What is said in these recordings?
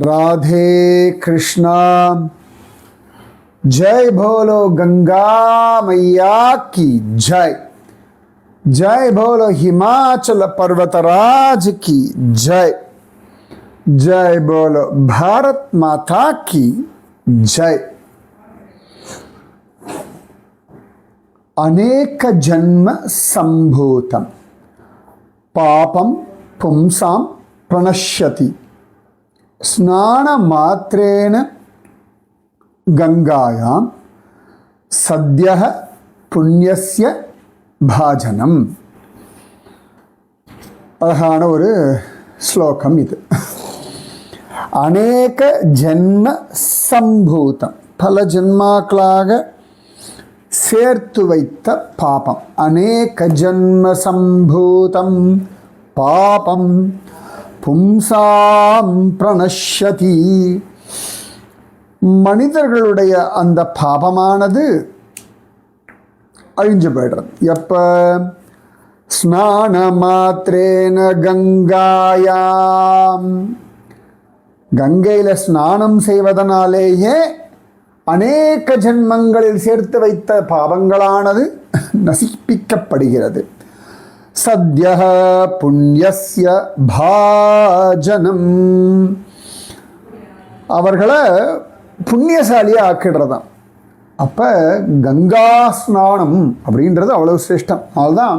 राधे कृष्णा। जय बोलो गंगा मैया की जय। जय बोलो हिमाचल पर्वतराज की जय। जय बोलो भारत माता की जय। अनेक जन्म संभूतम पापम पुंसां प्रणश्यति स्नान मात्रेण गंगायां सद्यः पुण्यस्य भाजनम। அழகான ஒரு ஸ்லோகம் இது. அநேக ஜென்ம சம்பூதம், பல ஜென்மாக்களாக சேர்த்து வைத்த பாபம். அநேக ஜென்ம சம்பூதம் பாபம் பும்சாம் பிரணஷ்யதி. மனிதர்களுடைய அந்த பாபமானது அழிஞ்சு போய்டுறது. எப்ப? ஸ்நான மாத்திரேன கங்காயாம், கங்கையில் ஸ்நானம் செய்வதனாலேயே அநேக ஜென்மங்களில் சேர்த்து வைத்த பாவங்களானது நசிப்பிக்கப்படுகிறது. சத்யஹ புண்ணியஸ்ய பாஜனம், அவர்களை புண்ணியசாலியாக ஆக்கிடுறதான். அப்போ கங்கா ஸ்நானம் அப்படின்றது அவ்வளவு சிரேஷ்டம். அதனால்தான்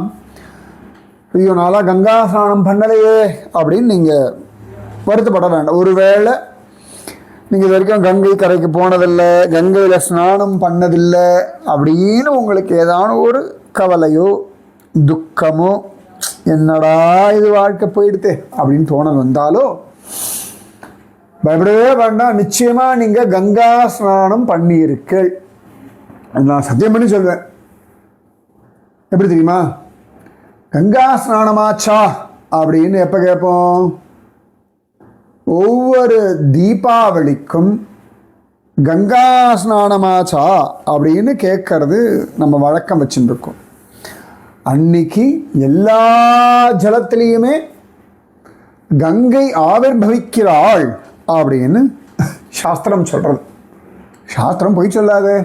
ஐயோ நாளாக கங்கா ஸ்நானம் பண்ணலையே அப்படின்னு நீங்கள் வருத்தப்பட வேண்டாம். ஒருவேளை நீங்கள் இது வரைக்கும் கங்கை கரைக்கு போனதில்லை, கங்கையில் ஸ்நானம் பண்ணதில்லை அப்படின்னு உங்களுக்கு ஏதான ஒரு கவலையோ துக்கமோ, என்னடா இது வாழ்க்கை போயிடுது அப்படின்னு தோணல் வந்தாலோ பயப்படவே வேண்டாம். நிச்சயமாக நீங்கள் கங்கா ஸ்நானம் பண்ணியிருக்கீள். நான் சத்தியம் பண்ணி சொல்வேன். எப்படி தெரியுமா? கங்கா ஸ்நானமாச்சா அப்படின்னு எப்போ கேட்போம்? ஒவ்வொரு தீபாவளிக்கும் கங்கா ஸ்நானமாச்சா அப்படின்னு கேட்கறது நம்ம வழக்கம் வச்சுருக்கோம். அன்னைக்கு எல்லா ஜலத்திலையுமே கங்கை ஆவிர்பவிக்கிறாள் அப்படின்னு சாஸ்திரம் சொல்கிறது. சாஸ்திரம் போய் சொல்லாது.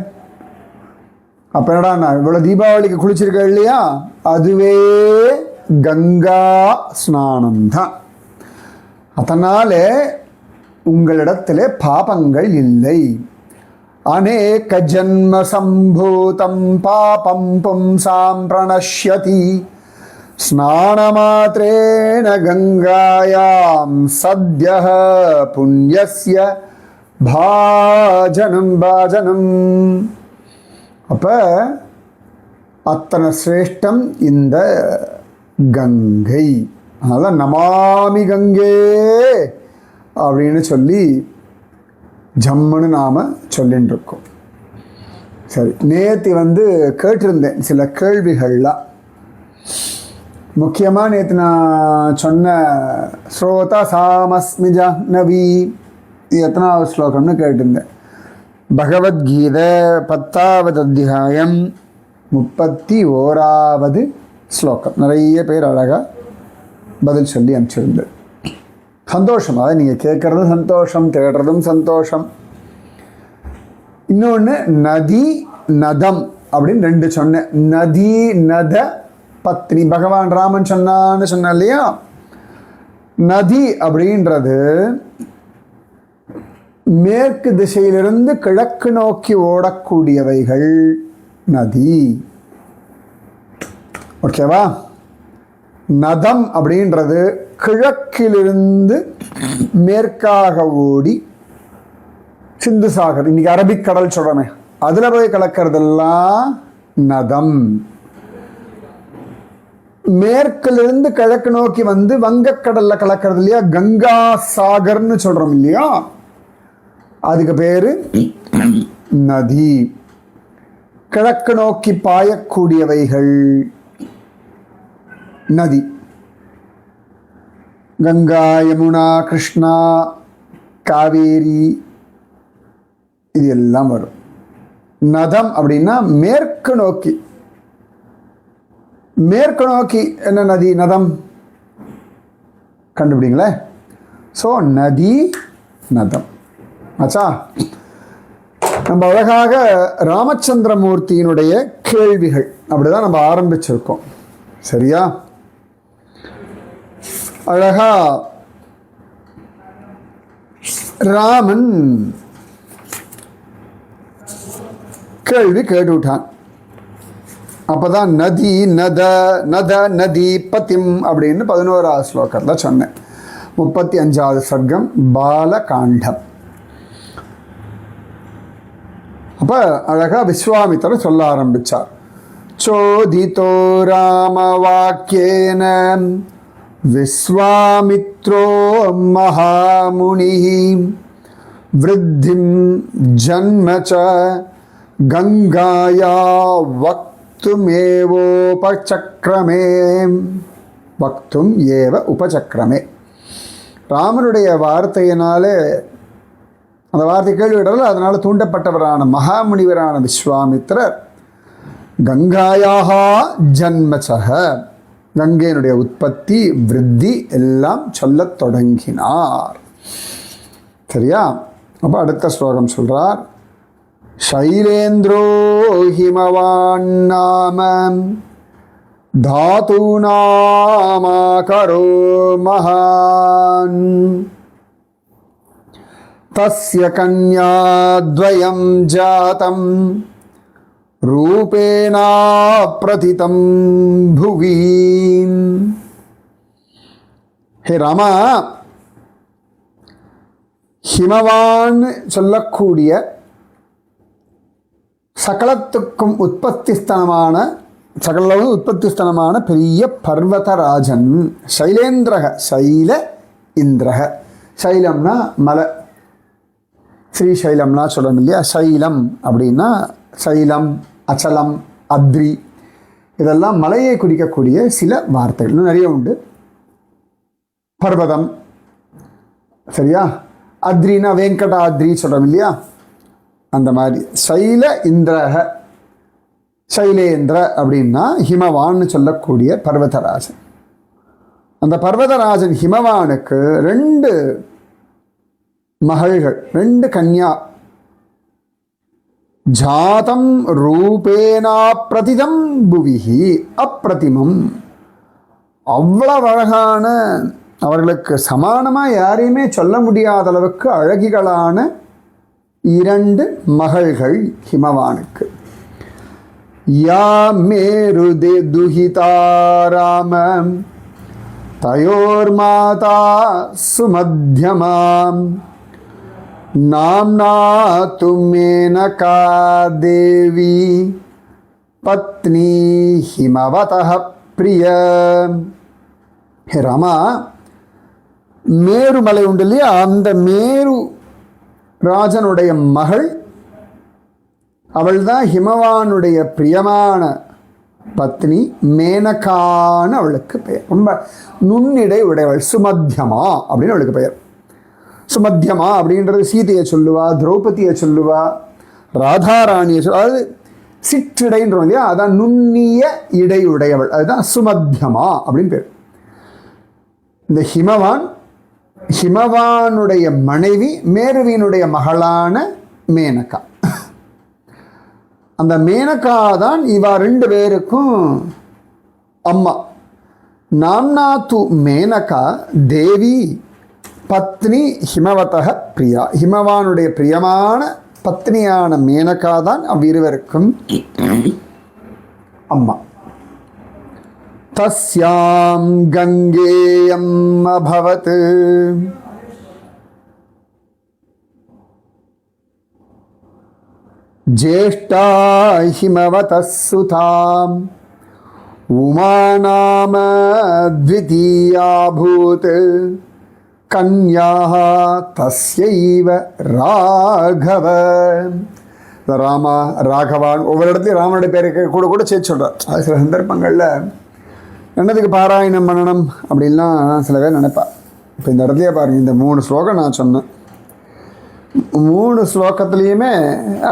அப்போ என்னடா, நான் இவ்வளோ தீபாவளிக்கு குளிச்சிருக்கேன் இல்லையா, அதுவே கங்கா ஸ்நானம்தான். அதனால உங்களிடத்தில் பாபங்கள் இல்லை. அநேக ஜன்ம சம்பூதம் பாபம் பும்சாம் பிரணஷ்யதி ஸ்நானமாத்ரேன கங்காயாம் சத்யஹ புண்ணியஸ்ய பாஜனம் பாஜனம். அப்போ அத்தனை சிரேஷ்டம் இந்த கங்கை. அதனால் நமாமி கங்கே அப்படின்னு சொல்லி ஜம்முன்னு நாம் சொல்லின்னு இருக்கோம். சரி, நேற்று கேட்டிருந்தேன் சில கேள்விகள்லாம். முக்கியமாக நேற்று நான் சொன்ன ஸ்ரோதா சாமஸ்மி ஜாஹ்னவி, இது எத்தனாவது ஸ்லோகம்னு கேட்டிருந்தேன். பகவத்கீதை 10வது அத்தியாயம் 31வது ஸ்லோகம். நிறைய பேர் அழகாக பதில் சொல்லி அனுப்பிச்சிருந்தேன். சந்தோஷம். அதை நீங்கள் கேட்குறதும் சந்தோஷம், தேடுறதும் சந்தோஷம். இன்னொன்று நதி நதம் அப்படின்னு ரெண்டு சொன்னேன். நதி நத பத்னி பகவான் ராமன் சொன்னான்னு சொன்ன இல்லையா. நதி அப்படின்றது மேற்கு திசையிலிருந்து கிழக்கு நோக்கி ஓடக்கூடியவைகள் நதி. ஓகேவா? நதம் அப்படின்றது கிழக்கிலிருந்து மேற்காக ஓடி சிந்து சாகர், இன்னைக்கு அரபிக்கடல் சொல்றமே, அதில் போய் கலக்கிறதெல்லாம் நதம். மேற்கிலிருந்து கிழக்கு நோக்கி வங்கக்கடல்ல கலக்கிறது இல்லையா, கங்கா சாகர்னு சொல்றோம் இல்லையா, அதுக்கு பேரு நதி. கிழக்கு நோக்கி பாயக்கூடியவைகள் நதி. கங்கா யமுனா கிருஷ்ணா காவேரி இது எல்லாம் வரும். நதம் அப்படின்னா மேற்கு நோக்கி. மேற்கு நோக்கி என்ன நதி? நதம் கண்டுபிடிங்களே. ஸோ நதி நதம். ஆச்சா, நம்ம அழகாக ராமச்சந்திரமூர்த்தியினுடைய கேள்விகள் அப்படிதான் நம்ம ஆரம்பிச்சிருக்கோம். சரியா? அழகா ராமன் கேள்வி கேட்டுவிட்டான். அப்பதான் நதி நத நத நதி பதிம் அப்படின்னு 11வது ஸ்லோகத்தில் சொன்னேன். 35வது சர்க்கம் பாலகாண்டம். அப்ப அழகா விஸ்வாமித்திரர் சொல்ல ஆரம்பிச்சார். சோதிதோ ராம வாக்கியேன விஸ்வாமித்ரோ மகாமுனி விருத்திம் ஜன்மச்ச கங்காயா வக்துமேவோபசக்ரமே வக்தும் ஏவ உபசக்ரமே. ராமனுடைய வார்த்தையினாலே அந்த வார்த்தை கேள்வியிடல, அதனால் தூண்டப்பட்டவரான மகாமுனிவரான விஸ்வாமித்திரர் கங்காயாக ஜன்மச்சக கங்கையினுடைய உற்பத்தி விருத்தி எல்லாம் சொல்லத் தொடங்கினார். சரியா? அப்போ அடுத்த ஸ்லோகம் சொல்றார். சைலேந்திரோ ஹிமவான் நாம தாதூநாமாகரோ மகான் தஸ்ய கன்யாத்வயம் ஜாதம் ரூபேணா பிரதிதம் புவி. ஹே ராமா, ஹிமவான் சொல்லக்கூடிய சகலத்துக்கும் உற்பத்திஸ்தனமான பெரிய பர்வதராஜன் சைலேந்திரக, சைல இந்திரக. சைலம்னா மலை, ஸ்ரீசைலம்னா சொல்லணும் இல்லையா? சைலம் அப்படின்னா சைலம், அச்சலம், அத்ரி, இதெல்லாம் மலையை குறிக்கக்கூடிய சில வார்த்தைகள். இன்னும் நிறைய உண்டு. பர்வதம், சரியா? அத்ரினா வெங்கடாத்ரி சொல்கிறோம் இல்லையா? அந்த மாதிரி சைல இந்திரக, சைலேந்திர அப்படின்னா ஹிமவான்னு சொல்லக்கூடிய பர்வதராஜன். அந்த பர்வதராஜன் ஹிமவானுக்கு 2 மகள்கள், 2 கன்யா. ஜாதம் ரூபேனா பிரதிதம் புவிஹி அப்பிரதிமம். அவ்வளவு அழகான, அவர்களுக்கு சமானமாக யாரையுமே சொல்ல முடியாத அளவுக்கு அழகிகளான 2 மகள்கள் ஹிமவானுக்கு. யா மேருதே துஹிதா ராம தயோர் மாதா சுமத்யமாம் நாம்னா துமேனகா தேவி பத்னி ஹிமவதः பிரிய. ஹே ராமா, மேருமலை உண்டு இல்லையா? அந்த மேரு ராஜனுடைய மகள், அவள்தான் ஹிமவானுடைய பிரியமான பத்னி மேனகான்னு அவளுக்கு பெயர். ரொம்ப நுண்ணிடை உடையவள், சுமத்தியமா அப்படின்னு அவளுக்கு பெயர். சுமத்தியமா அப்படின்றது சீதையை சொல்லுவா, திரௌபதியை சொல்லுவா, ராதாராணியை சொல்லுவா. அதாவது சிற்றிடைன்றோம் இல்லையா? அதான் நுண்ணிய இடை உடையவள், அதுதான் சுமத்தியமா அப்படின்னு பேர். இந்த ஹிமவானுடைய மனைவி மேருவினுடைய மகளான மேனகா. அந்த மேனகா தான் இவா 2 பேருக்கும் அம்மா. நாம்னா து மேனகா தேவி பத்னி ஹிமவதः பிரியா. ஹிமவானுடைய பிரியமான பத்னியான மேனகா தான் அவ்விருவருக்கும் அம்மா. தஸ்யாம் கங்கேயம் அபவத் ஜேஷ்டா ஹிமவதः சுதாம் உமா நாம த்விதீயாபூத் கன்யாஹ தஸ்யைவ ராகவ. ராமா, ராகவான் ஒவ்வொரு இடத்துலையும் ராமனுடைய பேரை கூட கூட சேர்த்து சொல்கிறார். அது சில சந்தர்ப்பங்களில் என்னதுக்கு பாராயணம் பண்ணணும் அப்படின்லாம் சில பேர் நினைப்பா. இப்போ இந்த இடத்துலையே பாருங்கள், இந்த 3 ஸ்லோகம் நான் சொன்னேன். 3 ஸ்லோகத்துலேயுமே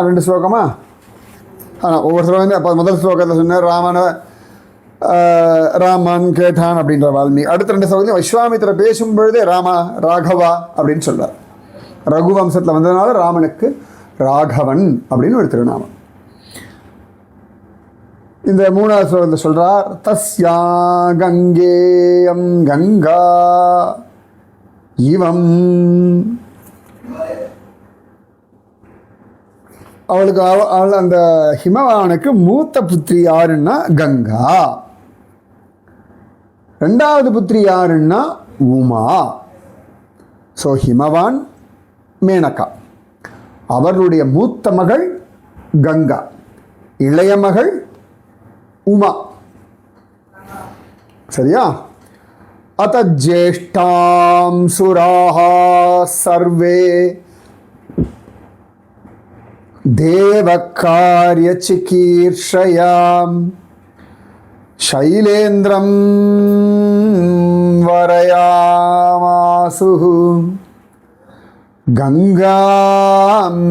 2 ஸ்லோகமா? ஆனால் ஒவ்வொரு ஸ்லோகம் வந்து அப்போ முதல் ஸ்லோகத்தில் சொன்னார் ராமன் கேட்டான் அப்படின்ற வால்மீகி. அடுத்த 2 ஸ்லோகத்தையும் விஸ்வாமித்திர பேசும்பொழுதே ராமா ராகவா அப்படின்னு சொல்றார். ரகுவம்சத்தில் வந்ததுனால ராமனுக்கு ராகவன் அப்படின்னு ஒரு திருநாமம். இந்த மூணாவது ஸ்லோகத்தில் சொல்றார், தஸ்யா கங்கேயம் கங்கா இவம். அவளுக்கு அவள் அந்த ஹிமவானுக்கு மூத்த புத்திரி யாருன்னா கங்கா, ரெண்டாவது புத்திரி யாருன்னா உமா. ஸோ ஹிமவான் மேனகா, அவர்களுடைய மூத்த மகள் கங்கா, இளைய மகள் உமா. சரியா? அத ஜேஷ்டாம் சுராः சர்வே தேவகார்ய சிகீர்ஷயாம் சைலேந்திரம் வரயாமாசு கங்காம்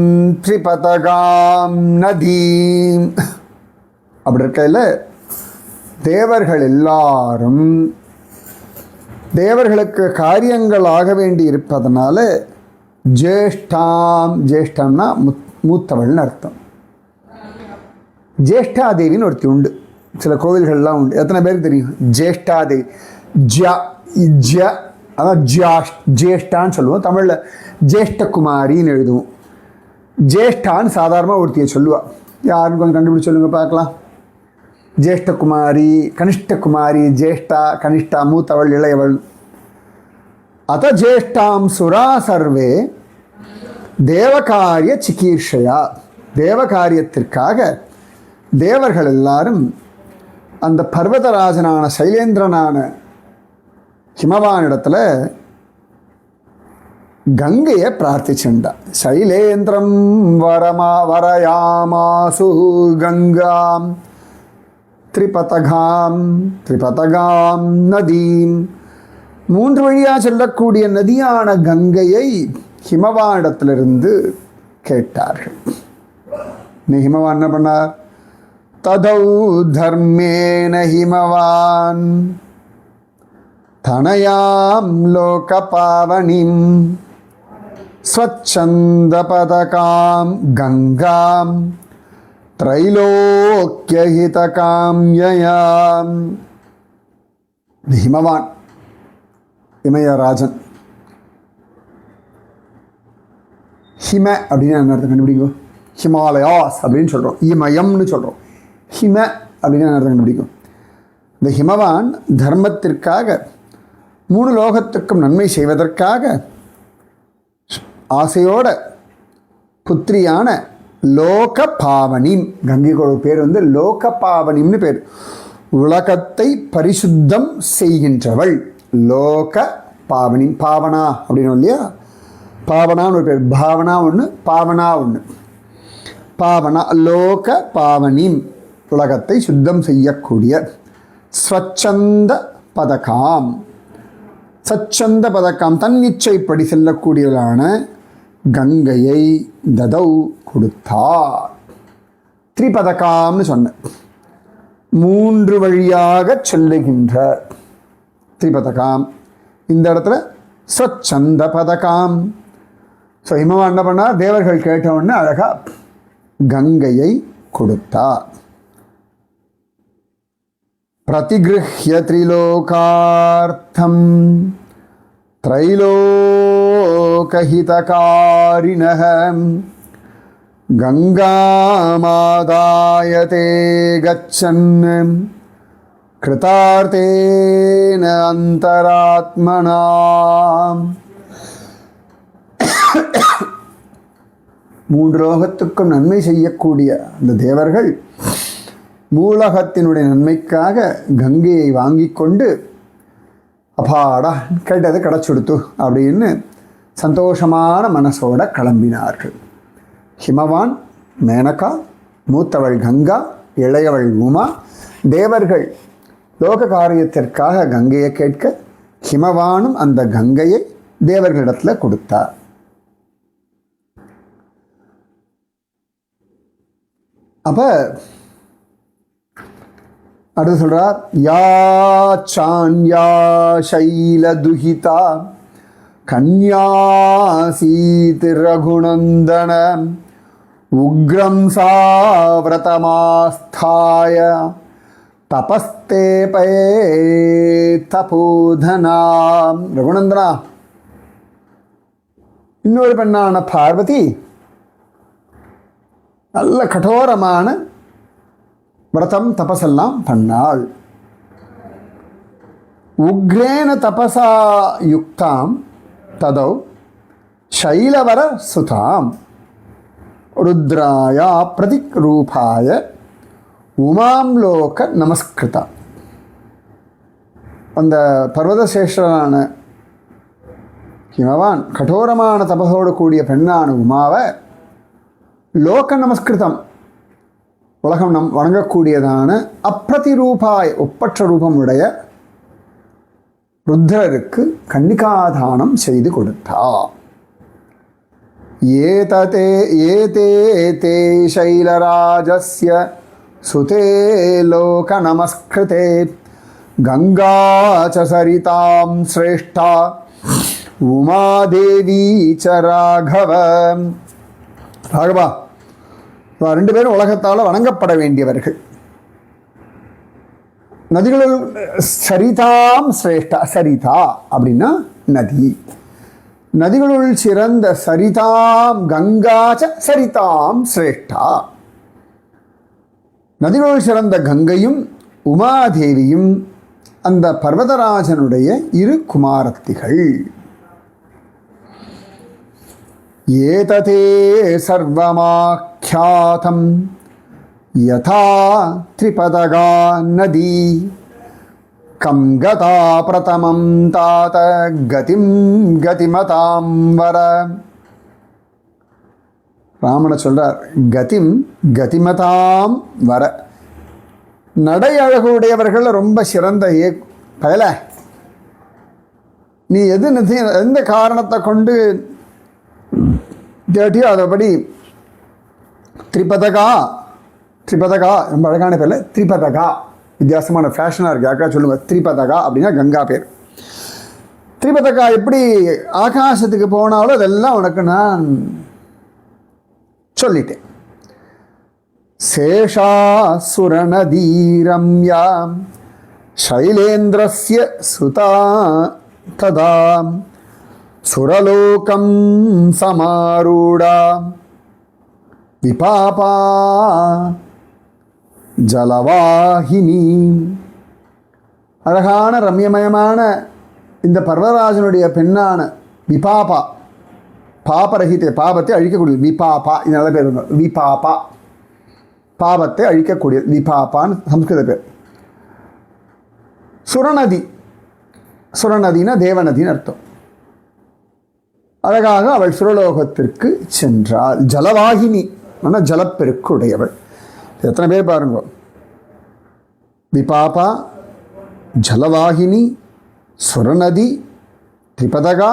த்ரிபதகாம் நதீம். அப்படி இருக்கையில் தேவர்கள் எல்லாரும் தேவர்களுக்கு காரியங்கள் ஆக வேண்டி இருப்பதனால ஜேஷ்டாம், ஜேஷ்டம்னா மூத்தவள்னு அர்த்தம். ஜேஷ்டாதேவின்னு ஒருத்தி உண்டு, சில கோவில்கள்லாம் உண்டு. எத்தனை பேருக்கு தெரியும் ஜேஷ்டாதேவி? அதான் ஜேஷ்டான்னு சொல்லுவோம், தமிழில் ஜேஷ்டகுமாரின்னு எழுதுவோம். ஜேஷ்டான்னு சாதாரணமாக ஒருத்தியை சொல்லுவாள். யாருன்னு கொஞ்சம் கண்டுபிடிச்சு சொல்லுங்க பார்க்கலாம். ஜேஷ்டகுமாரி, கனிஷ்டகுமாரி, ஜேஷ்டா, கனிஷ்டா, மூத்தவள், இளையவள். அத ஜேஷ்டாம் சுரா சர்வே தேவகாரிய சிகீர்ஷையா, தேவகாரியத்திற்காக தேவர்கள் எல்லாரும் அந்த பர்வதராஜனான சைலேந்திரனான ஹிமவானிடத்தில் கங்கையை பிரார்த்திச்சுண்டா. சைலேந்திரம் வரயாமாசு கங்காம் திரிபதகாம் நதீம். மூன்று வழியாக செல்லக்கூடிய நதியான கங்கையை ஹிமவானிடத்திலிருந்து கேட்டார்கள். ஹிமவான் என்ன பண்ணார்? ததௌ தர்மேன ஹிமவான் தனயாம் லோகபாவனிம் ஸ்வச்சந்தபதகாம் கங்காம் திரைலோக்கியஹிதகாம்யயாம். ஹிமவான், இமயராஜன். ஹிம அப்படின்னு என்ன அர்த்தம் கண்டுபிடிக்கும்? ஹிமாலயாஸ் அப்படின்னு சொல்கிறோம், இமயம்னு சொல்கிறோம். ஹிம அப்படின்னு என்ன அர்த்தம் கண்டுபிடிக்கும்? இந்த ஹிமவான் தர்மத்திற்காக, மூணு லோகத்துக்கும் நன்மை செய்வதற்காக ஆசையோட புத்திரியான லோக பாவனிம், கங்கையோட பேர் வந்து லோக பாவனிம்னு பேர். உலகத்தை பரிசுத்தம் செய்கின்றவள் லோக பாவனி. பாவனா அப்படின்னு இல்லையா, பாவனான்னு ஒரு பேர். பாவனா ஒன்று, பாவனா ஒன்று. பாவனா லோக பாவனிம், உலகத்தை சுத்தம் செய்யக்கூடிய. ஸ்வச்சந்த பதகாம், சச்சந்த பதக்காம், தன்னிச்சைப்படி செல்லக்கூடியவளான கங்கையை ததௌ கொடுத்தார். திரிபதகாம்னு சொன்ன, மூன்று வழியாக செல்லுகின்ற திரிபதகாம். இந்த இடத்துல சச்சந்த பதகாம். ஸோ ஹிமவான் என்ன பண்ணார்? தேவர்கள் கேட்டவுடனே அழகா கங்கையை கொடுத்தார். பிரதிகிருஹ்ய திரிலோகார்த்தம் த்ரைலோகஹிதகாரிணஹ கங்காமாதாயதே கச்சன் கிருதார்த்தேன அந்தராத்மனா. மூன்று லோகத்துக்கும் நன்மை செய்யக்கூடிய அந்த தேவர்கள் மூலகத்தினுடைய நன்மைக்காக கங்கையை வாங்கி கொண்டு அப்பாடா கேட்டது கிடச்சுடுத்து அப்படின்னு சந்தோஷமான மனசோட கிளம்பினார்கள். ஹிமவான், மேனகா, மூத்தவள் கங்கா, இளையவள் உமா. தேவர்கள் லோக காரியத்திற்காக கங்கையை கேட்க ஹிமவானும் அந்த கங்கையை தேவர்களிடத்தில் கொடுத்தார். அப்போ அடுத்து சொல்றார், யா சான்யா சைல துஹிதா கன்யாசீத் ரகுநந்தன உக்ரம் சாவ்ரதமாஸ்தாய தபஸ்தே பே தபோதனாம். ரகுநந்தனா, இன்னொரு பெண்ணான பார்வதி நல்ல கடோரமான விரதம் தபசெல்லாம் பண்ணாள். உக்ரேன தபசா யுக்தாம் ததௌ சைலவர சுதாம் ருத்ராய பிரதிக் ரூபாய உமாம் லோக நமஸ்கிருதா. அந்த பர்வதசேஷரான ஹிமவான் கடோரமான தபசோடு கூடிய பெண்ணான உமாவை லோக நமஸ்கிருதம் உலகம் வணங்கக்கூடியதான அப்பிரதிரூபாய் ஒப்பற்ற ரூபம் உடைய ருத்ரருக்கு கன்னிகாதானம் செய்து கொடுத்தார். ஏதே சைலராஜஸ்ய சுதே லோக நமஸ்கிருதே கங்கா ச சரிதாம் ஸ்ரேஷ்டா உமாதேவி ச ராகவ. ராகவா, ரெண்டு பேரும் உலகத்தால் வணங்கப்பட வேண்டியவர்கள். நதிகளுள் சரிதாம் சிரேஷ்டா. சரிதா அப்படின்னா நதி. நதிகளுள் சிறந்த சரிதாம் கங்காச்ச சரிதாம் சிரேஷ்டா. நதிகளுள் சிறந்த கங்கையும் உமாதேவியும் அந்த பர்வதராஜனுடைய இரு குமாரத்திகள். ஏததே சர்வமாக்யாதம் யதா த்ரிபதகா நதி கம் கதா பிரதமம் தாத கதிம் கதிமதாம் வர. ராமன சொல்றார், கதிம் கதிமதாம் வர. நடை அழகுடையவர்கள் ரொம்ப சிறந்த பயல, நீ எந்த காரணத்தை கொண்டு கேட்டியோ அதபடி திரிபதகா. திரிபதகா ரொம்ப அழகான பேர்ல திரிபதகா, வித்தியாசமான ஃபேஷனாக இருக்குது. யாக்கா சொல்லுங்க, திரிபதகா அப்படின்னா கங்கா பேர். திரிபதகா எப்படி ஆகாசத்துக்கு போனாலும் அதெல்லாம் உனக்கு நான் சொல்லிட்டேன். சேஷா சுரநதீரம்யாம் சைலேந்திரஸ்ய சுதா ததா சுரலோகம் சமாரூடா விபாபா ஜலவாஹினி. அழகான ரம்யமயமான இந்த பர்வராஜனுடைய பெண்ணான விபாபா, பாபரகிதே, பாபத்தை அழிக்கக்கூடிய விபாபா. இது நல்ல பேர், விபாபா, பாபத்தை அழிக்கக்கூடிய விபாபான்னு சம்ஸ்கிருத பேர். சுரநதி, சுரநதினா தேவநதின்னு அர்த்தம். அழகாக அவள் சுரலோகத்திற்கு சென்றாள். ஜலவாகினி ஆனால் ஜலப்பெருக்கு உடையவள். எத்தனை பேர் பாருங்க, விபாபா, ஜலவாகினி, சுரநதி, திரிபதகா,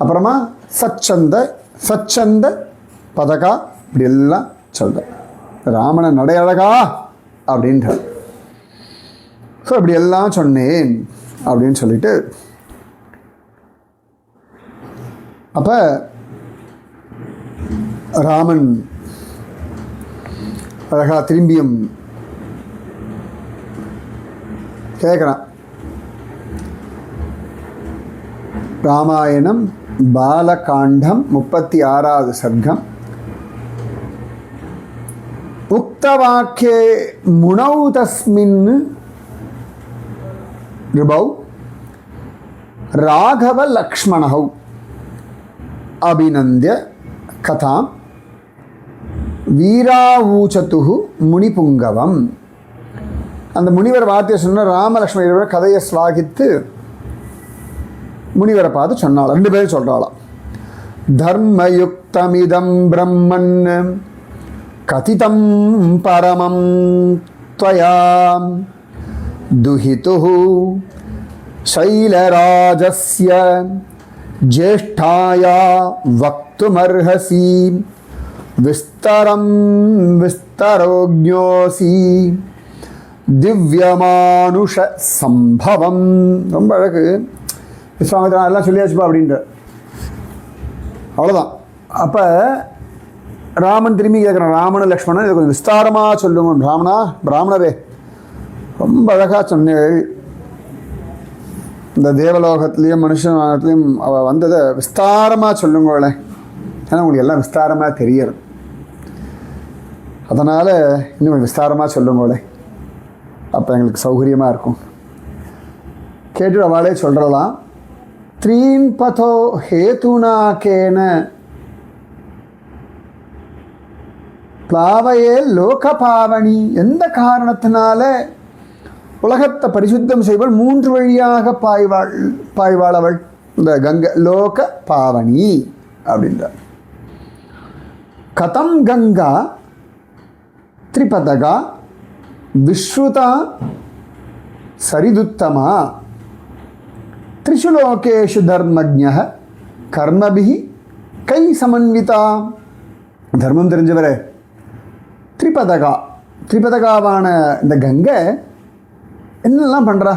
அப்புறமா சச்சந்த பதகா, இப்படி எல்லாம் சொல்ற. ராமனை நடையழகா அப்படின்ற. ஸோ இப்படி எல்லாம் சொன்னேன் அப்படின்னு சொல்லிட்டு அப்போ ராமன் அழகா திரும்பியும் கேட்குறான். ராமாயணம் பாலகாண்டம் 36வது சர்க்கம். உக்தவாக்கியே முனௌ தஸ்மின் ரிபௌ ராகவ லக்ஷ்மணௌ அபிநந்திய கதாம் வீராவூச்சத்துகு முனிபுங்கவம். அந்த முனிவர் வார்த்தையை சொன்ன ராமலக்ஷ்மணர் கதையை ஸ்லாகித்து முனிவரை பார்த்து சொன்னாள். ரெண்டு பேரும் சொல்கிறாளாம். தர்மயுக்தமிதம் பிரம்மன் கதிதம் பரமம் த்வயா துஹிதுஹு சைலராஜஸ்ய ஜேஷ்டாயா வக்துமர்ஹசி விஸ்தரம் விஸ்தரோக்ஞோசி திவ்யமானுஷ சம்பவம். ரொம்ப அழகு. விஸ்வாமித்ரா எல்லாம் சொல்லியாச்சுப்பா அப்படின்ற அவ்வளோதான். அப்போ ராமன் திரும்பி கேட்குறான், ராமன லக்ஷ்மணன் இதை கொஞ்சம் விஸ்தாரமாக சொல்லுங்க. பிராமணரே ரொம்ப அழகாக சொன்னேள், இந்த தேவலோகத்துலேயும் மனுஷனாகத்துலேயும் அவள் வந்ததை விஸ்தாரமாக சொல்லுங்களேன், ஏன்னா உங்களுக்கு எல்லாம் விஸ்தாரமாக தெரியறது, அதனால் இன்னும் விஸ்தாரமாக சொல்லுங்களேன், அப்போ எங்களுக்கு சௌகரியமாக இருக்கும். கேட்டு அவளே சொல்கிறலாம், த்ரீன் பதோ ஹேதுனாக்கேன பிளாவையே லோகபாவனி, எந்த காரணத்தினால உலகத்தை பரிசுத்தம் செய்வள் 3 வழியாக பாய்வாள் அவள், இந்த கங்கை லோக பாவனி அப்படின்றார். கதம் கங்கா திரிபதகா விஸ்ருதா சரிதுத்தமா த்ரிஷு லோகேஷு தர்மஜ்ஞ கர்மபிஹி கை சமன்விதா. தர்மம் தெரிஞ்சவரே, திரிபதகாவான இந்த கங்கை என்னெல்லாம் பண்ணுறா,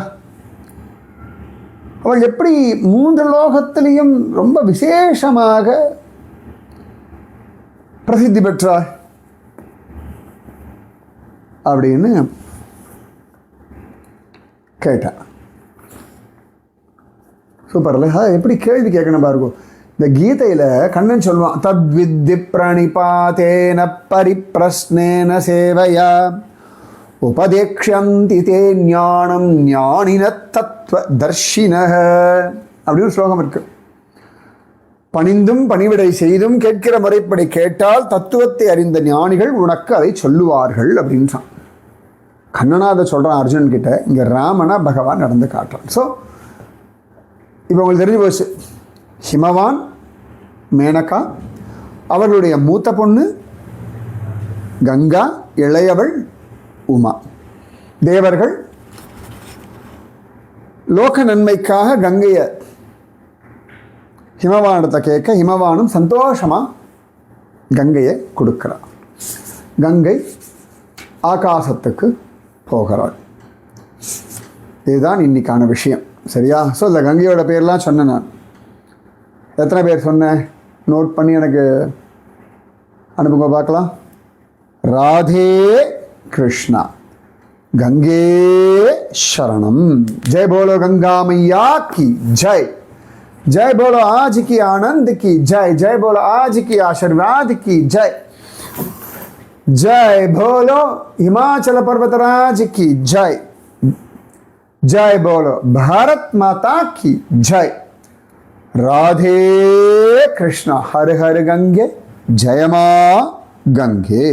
அவள் எப்படி 3 லோகத்திலையும் ரொம்ப விசேஷமாக பிரசித்தி பெற்றாள் அப்படின்னு கேட்டான். சூப்பர்ல, எப்படி கேள்வி கேட்கணும் பாருங்க. இந்த கீதையில் கண்ணன் சொல்லுவான், தத்வித்தி பிரணிபாதேன பரிப்ரஸ்னேன சேவையா உபதேக்ஷந்தி தே ஞானம் ஞானின தத்துவ தர்ஷினஹ அப்படின்னு ஒரு ஸ்லோகம் இருக்கு. பணிந்தும் பணிவிடை செய்தும் கேட்கிற முறைப்படி கேட்டால் தத்துவத்தை அறிந்த ஞானிகள் உனக்கு அதை சொல்லுவார்கள் அப்படின்னு கண்ணனா அதை சொல்கிறான் அர்ஜுனன் கிட்ட. இங்கே ராமனா பகவான் நடந்து காட்டுறான். ஸோ இப்போ உங்களுக்கு தெரிஞ்சு போச்சு, ஹிமவான் மேனகா, அவர்களுடைய மூத்த பொண்ணு கங்கா, இளையவள் உமா. தேவர்கள் லோக நன்மைக்காக கங்கையை ஹிமவானிடத்தை கேட்க, ஹிமவானும் சந்தோஷமாக கங்கையை கொடுக்கிறான். கங்கை ஆகாசத்துக்கு போகிறாள். இதுதான் இன்னைக்கான விஷயம், சரியா? ஸோ இந்த கங்கையோட பேர்லாம் சொன்னேன் நான். எத்தனை பேர் சொன்னேன் நோட் பண்ணி எனக்கு அனுப்புங்க பார்க்கலாம். ராதே கிருஷ்ணா, கங்கே சரணம். ஜெய் போலோ கங்கா मैया की जय, जय बोलो आज की आनंद की जय, जय बोलो आज की आशीर्वाद की जय, जय बोलो हिमाचल पर्वतराज की जय, जय बोलो भारत माता की जय. राधे कृष्ण, हर हर गंगे, जय मां गंगे.